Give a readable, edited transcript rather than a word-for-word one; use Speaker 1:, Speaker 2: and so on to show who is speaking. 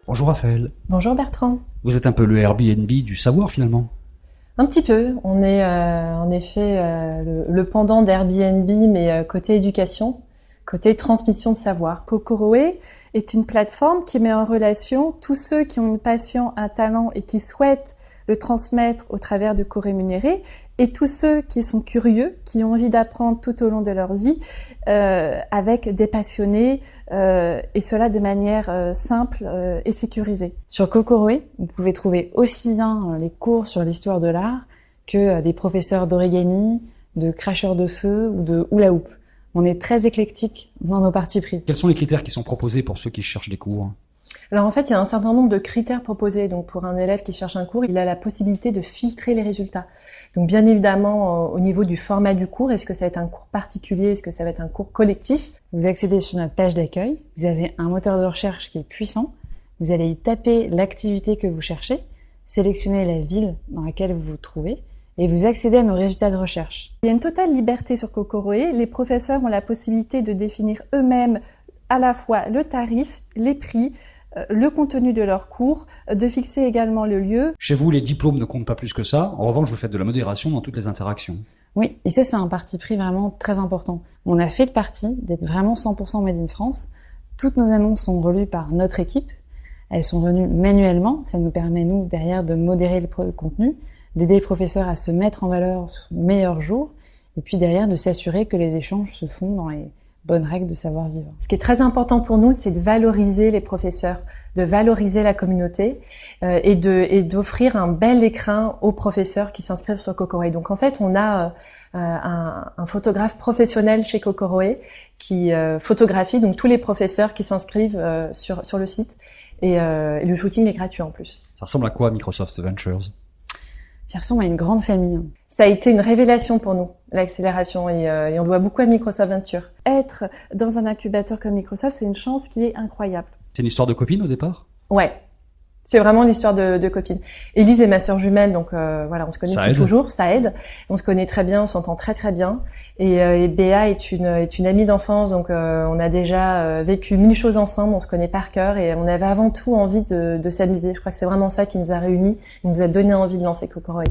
Speaker 1: Bonjour Raphaël.
Speaker 2: Bonjour Bertrand.
Speaker 1: Vous êtes un peu le Airbnb du savoir finalement.
Speaker 2: Un petit peu. On est en effet le pendant d'Airbnb, mais côté éducation, côté transmission de savoir. Kokoroé est une plateforme qui met en relation tous ceux qui ont une passion, un talent et qui souhaitent le transmettre au travers de cours rémunérés, et tous ceux qui sont curieux, qui ont envie d'apprendre tout au long de leur vie, avec des passionnés, et cela de manière simple et sécurisée.
Speaker 3: Sur Kokoroé, vous pouvez trouver aussi bien les cours sur l'histoire de l'art que des professeurs d'origami, de cracheurs de feu ou de hula hoop. On est très éclectique dans nos parties pris.
Speaker 1: Quels sont les critères qui sont proposés pour ceux qui cherchent des cours ?
Speaker 2: Alors en fait, il y a un certain nombre de critères proposés. Donc pour un élève qui cherche un cours, il a la possibilité de filtrer les résultats. Donc bien évidemment, au niveau du format du cours, est-ce que ça va être un cours particulier, est-ce que ça va être un cours collectif ?
Speaker 3: Vous accédez sur notre page d'accueil, vous avez un moteur de recherche qui est puissant, vous allez y taper l'activité que vous cherchez, sélectionner la ville dans laquelle vous vous trouvez, et vous accédez à nos résultats de recherche.
Speaker 2: Il y a une totale liberté sur Kokoroé. Les professeurs ont la possibilité de définir eux-mêmes à la fois le tarif, les prix, le contenu de leur cours, de fixer également le lieu.
Speaker 1: Chez vous, les diplômes ne comptent pas plus que ça. En revanche, vous faites de la modération dans toutes les interactions.
Speaker 3: Oui, et ça c'est un parti pris vraiment très important. On a fait le parti d'être vraiment 100% Made in France. Toutes nos annonces sont relues par notre équipe. Elles sont relues manuellement. Ça nous permet, nous, derrière, de modérer le contenu, d'aider les professeurs à se mettre en valeur sur le meilleur jour, et puis derrière, de s'assurer que les échanges se font dans les bonnes règles de savoir-vivre.
Speaker 2: Ce qui est très important pour nous, c'est de valoriser les professeurs, de valoriser la communauté et d'offrir un bel écrin aux professeurs qui s'inscrivent sur Kokoroé. Donc en fait, on a un photographe professionnel chez Kokoroé qui photographie donc tous les professeurs qui s'inscrivent sur le site, et le shooting est gratuit en plus.
Speaker 1: Ça ressemble à quoi Microsoft Ventures ?
Speaker 3: Ça ressemble à une grande famille.
Speaker 2: Ça a été une révélation pour nous, l'accélération, et on doit beaucoup à Microsoft Venture. Être dans un incubateur comme Microsoft, c'est une chance qui est incroyable.
Speaker 1: C'est une histoire de copine au départ ?
Speaker 2: Ouais, c'est vraiment l'histoire de copine. Élise est ma sœur jumelle, donc voilà, on se connaît depuis toujours, ça aide. On se connaît très bien, on s'entend très très bien. Et Béa est une amie d'enfance, donc on a déjà vécu 1000 choses ensemble, on se connaît par cœur, et on avait avant tout envie de s'amuser. Je crois que c'est vraiment ça qui nous a réunis, qui nous a donné envie de lancer Kokoroé.